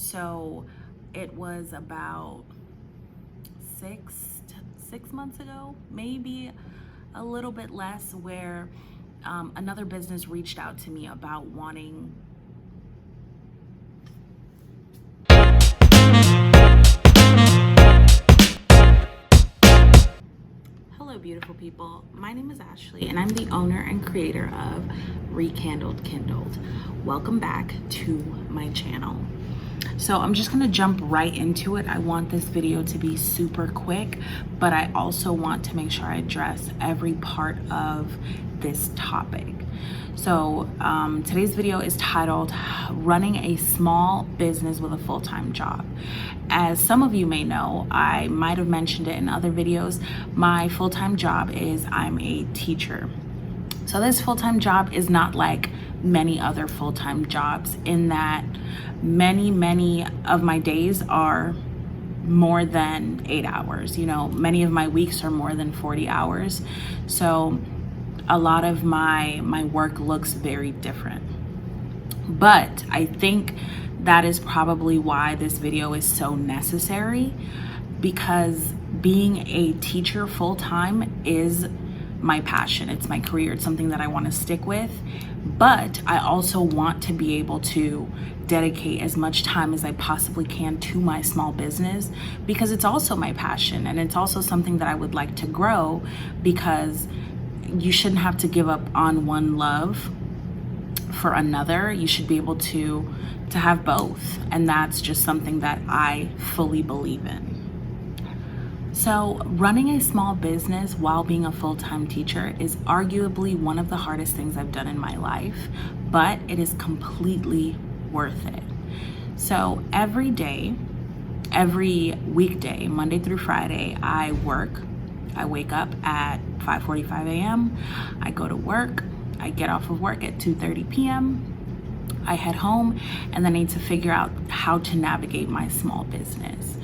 So it was about 6 months ago, maybe a little bit less, where another business reached out to me about wanting Hello, beautiful people. My name is Ashley, and I'm the owner and creator of Rekindled Kindled. Welcome back to my channel. So I'm just gonna jump right into it. I want this video to be super quick, but I also want to make sure I address every part of this topic. So today's video is titled Running a Small Business with a Full-Time Job. As some of you may know, I might have mentioned it in other videos, my full-time job is I'm a teacher. So this full-time job is not like many other full-time jobs in that many of my days are more than 8 hours. You know, many of my weeks are more than 40 hours. So a lot of my work looks very different. But I think that is probably why this video is so necessary, because being a teacher full-time is my passion. It's my career. It's something that I want to stick with. But I also want to be able to dedicate as much time as I possibly can to my small business, because it's also my passion and it's also something that I would like to grow, because you shouldn't have to give up on one love for another. You should be able to have both, and that's just something that I fully believe in. So running a small business while being a full-time teacher is arguably one of the hardest things I've done in my life, but it is completely worth it. So every day, every weekday, Monday through Friday, I work. I wake up at 5:45 a.m. I go to work. I get off of work at 2:30 p.m. I head home, and then I need to figure out how to navigate my small business.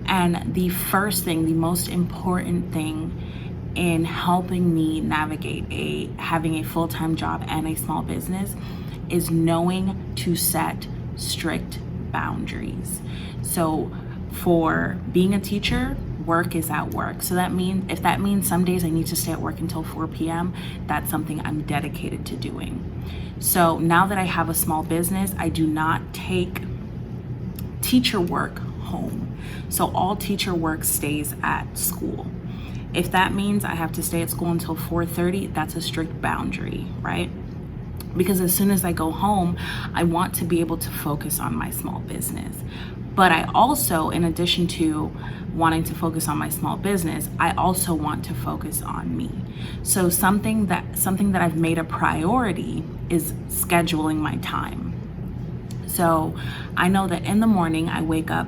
And the first thing, the most important thing in helping me navigate having a full-time job and a small business is knowing to set strict boundaries. So for being a teacher, work is at work. So if that means some days I need to stay at work until 4 p.m., that's something I'm dedicated to doing. So now that I have a small business, I do not take teacher work home. So all teacher work stays at school. If that means I have to stay at school until 4:30, that's a strict boundary, right? Because as soon as I go home, I want to be able to focus on my small business. But I also, in addition to wanting to focus on my small business, I also want to focus on me. So something that I've made a priority is scheduling my time. So I know that in the morning I wake up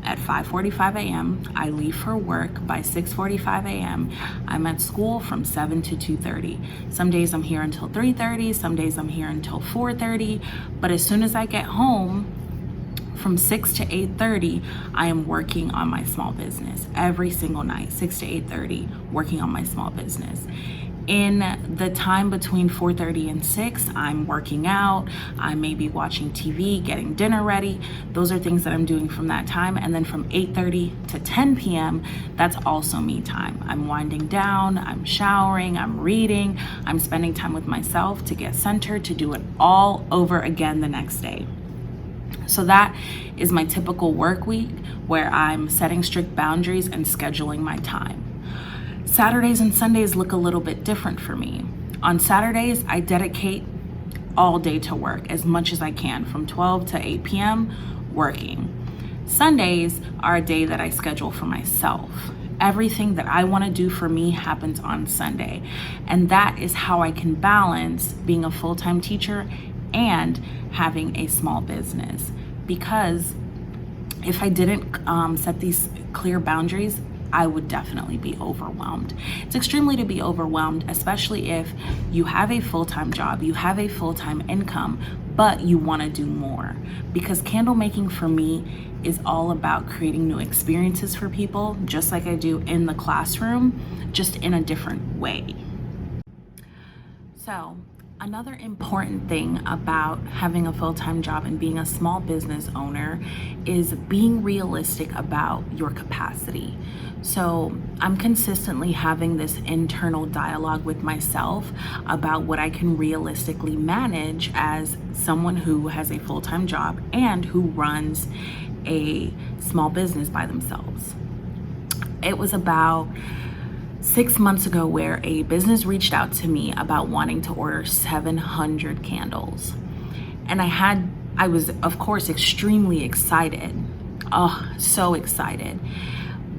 at 5:45 a.m. I leave for work by 6:45 a.m. I'm at school from 7 to 2:30. Some days I'm here until 3:30, some days I'm here until 4:30, but as soon as I get home, from 6 to 8:30, I am working on my small business every single night, 6 to 8:30, working on my small business. In the time between 4:30 and 6, I'm working out, I may be watching TV, getting dinner ready. Those are things that I'm doing from that time. And then from 8:30 to 10 p.m., that's also me time. I'm winding down, I'm showering, I'm reading, I'm spending time with myself to get centered, to do it all over again the next day. So that is my typical work week, where I'm setting strict boundaries and scheduling my time. Saturdays and Sundays look a little bit different for me. On Saturdays, I dedicate all day to work as much as I can, from 12 to 8 p.m. working. Sundays are a day that I schedule for myself. Everything that I want to do for me happens on Sunday. And that is how I can balance being a full-time teacher and having a small business. Because if I didn't set these clear boundaries, I would definitely be overwhelmed. It's extremely to be overwhelmed, especially if you have a full-time job, you have a full-time income, but you want to do more. Because candle making for me is all about creating new experiences for people, just like I do in the classroom, just in a different way. So another important thing about having a full-time job and being a small business owner is being realistic about your capacity. So I'm consistently having this internal dialogue with myself about what I can realistically manage as someone who has a full-time job and who runs a small business by themselves. It was about 6 months ago where a business reached out to me about wanting to order 700 candles. And I was, of course, extremely excited. Oh, so excited.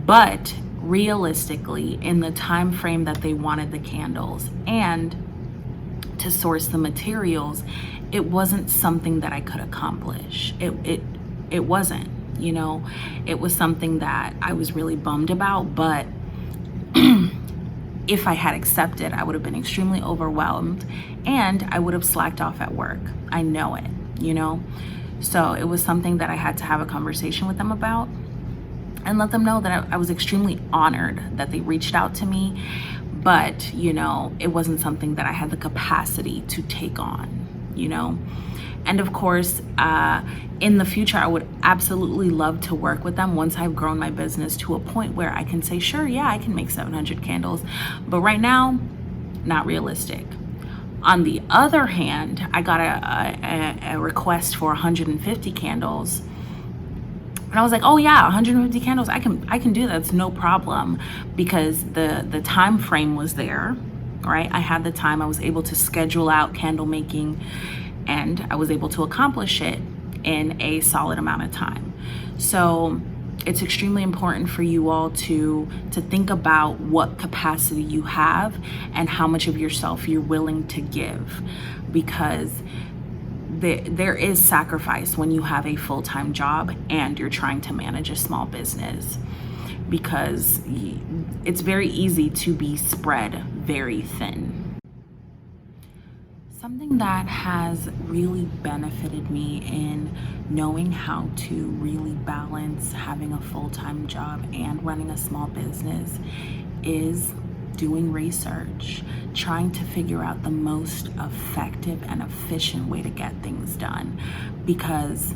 But realistically, in the time frame that they wanted the candles and to source the materials, it wasn't something that I could accomplish. It wasn't, you know. It was something that I was really bummed about, but if I had accepted, I would have been extremely overwhelmed and I would have slacked off at work. I know it, you know. So it was something that I had to have a conversation with them about and let them know that I was extremely honored that they reached out to me, but, you know, it wasn't something that I had the capacity to take on, you know. And of course, in the future, I would absolutely love to work with them once I've grown my business to a point where I can say, sure, yeah, I can make 700 candles. But right now, not realistic. On the other hand, I got a request for 150 candles. And I was like, oh yeah, 150 candles, I can do that. It's no problem, because the time frame was there, right? I had the time. I was able to schedule out candle making, and I was able to accomplish it in a solid amount of time. So it's extremely important for you all to think about what capacity you have and how much of yourself you're willing to give, because there is sacrifice when you have a full-time job and you're trying to manage a small business, because it's very easy to be spread very thin. Something that has really benefited me in knowing how to really balance having a full-time job and running a small business is doing research, trying to figure out the most effective and efficient way to get things done. Because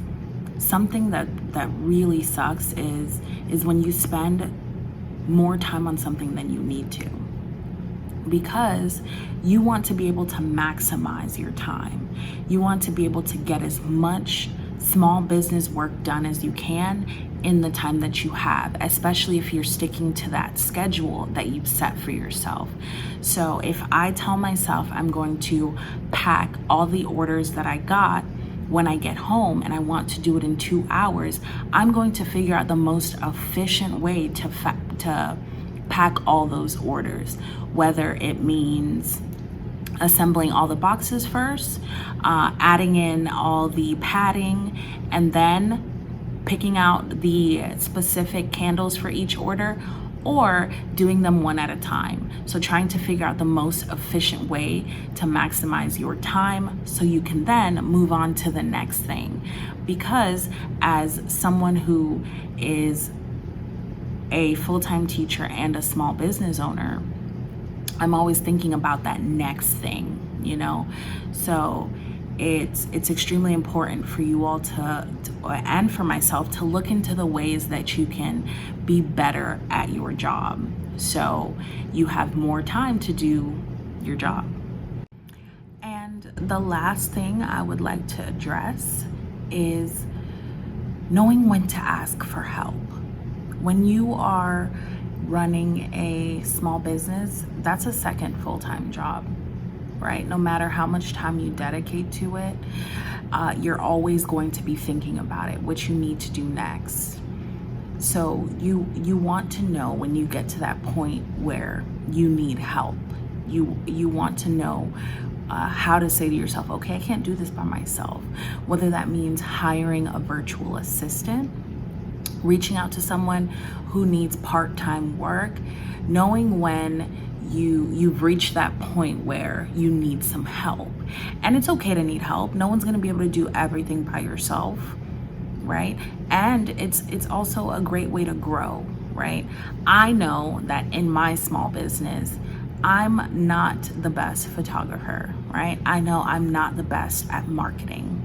something that really sucks is when you spend more time on something than you need to, because you want to be able to maximize your time. You want to be able to get as much small business work done as you can in the time that you have, especially if you're sticking to that schedule that you've set for yourself. So if I tell myself I'm going to pack all the orders that I got when I get home and I want to do it in 2 hours, I'm going to figure out the most efficient way to pack all those orders, whether it means assembling all the boxes first, adding in all the padding, and then picking out the specific candles for each order, or doing them one at a time. So trying to figure out the most efficient way to maximize your time so you can then move on to the next thing. Because as someone who is a full-time teacher and a small business owner, I'm always thinking about that next thing, you know? So it's extremely important for you all to and for myself to look into the ways that you can be better at your job, so you have more time to do your job. And the last thing I would like to address is knowing when to ask for help. When you are running a small business, that's a second full-time job, right? No matter how much time you dedicate to it, you're always going to be thinking about it, what you need to do next. So you want to know when you get to that point where you need help. You want to know how to say to yourself, okay, I can't do this by myself. Whether that means hiring a virtual assistant, reaching out to someone who needs part-time work, knowing when you've reached that point where you need some help. And it's okay to need help. No one's going to be able to do everything by yourself, right? And it's also a great way to grow, right? I know that in my small business, I'm not the best photographer, right? I know I'm not the best at marketing.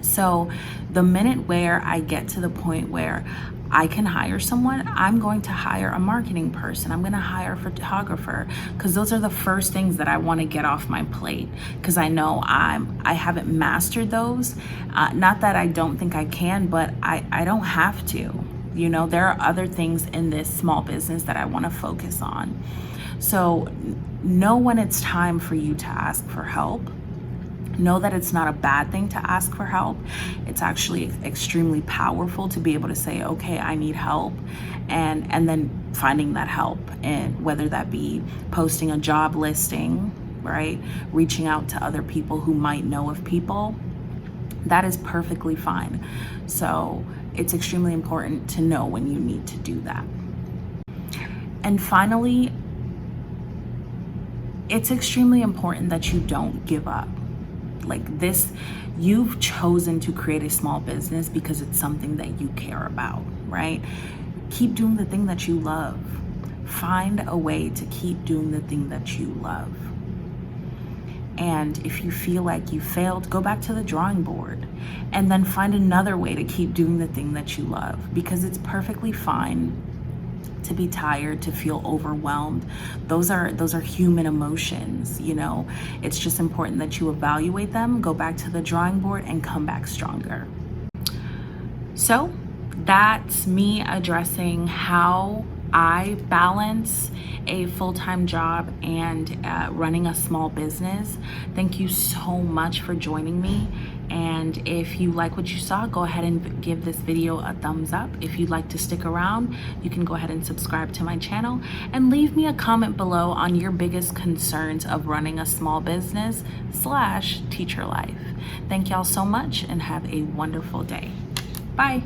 So the minute where I get to the point where I can hire someone, I'm going to hire a marketing person. I'm going to hire a photographer, because those are the first things that I want to get off my plate, because I know I haven't mastered those. Not that I don't think I can, but I don't have to. You know, there are other things in this small business that I want to focus on. So know when it's time for you to ask for help. Know that it's not a bad thing to ask for help. It's actually extremely powerful to be able to say, okay, I need help, and then finding that help, and whether that be posting a job listing, right? Reaching out to other people who might know of people. That is perfectly fine. So it's extremely important to know when you need to do that. And finally, it's extremely important that you don't give up. Like this, you've chosen to create a small business because it's something that you care about, right? Keep doing the thing that you love. Find a way to keep doing the thing that you love. And if you feel like you failed, go back to the drawing board and then find another way to keep doing the thing that you love, because it's perfectly fine to be tired, to feel overwhelmed. Those are human emotions, you know. It's just important that you evaluate them, go back to the drawing board, and come back stronger. So that's me addressing how I balance a full-time job and running a small business. Thank you so much for joining me. And if you like what you saw, go ahead and give this video a thumbs up. If you'd like to stick around, you can go ahead and subscribe to my channel and leave me a comment below on your biggest concerns of running a small business / teacher life. Thank y'all so much and have a wonderful day. Bye.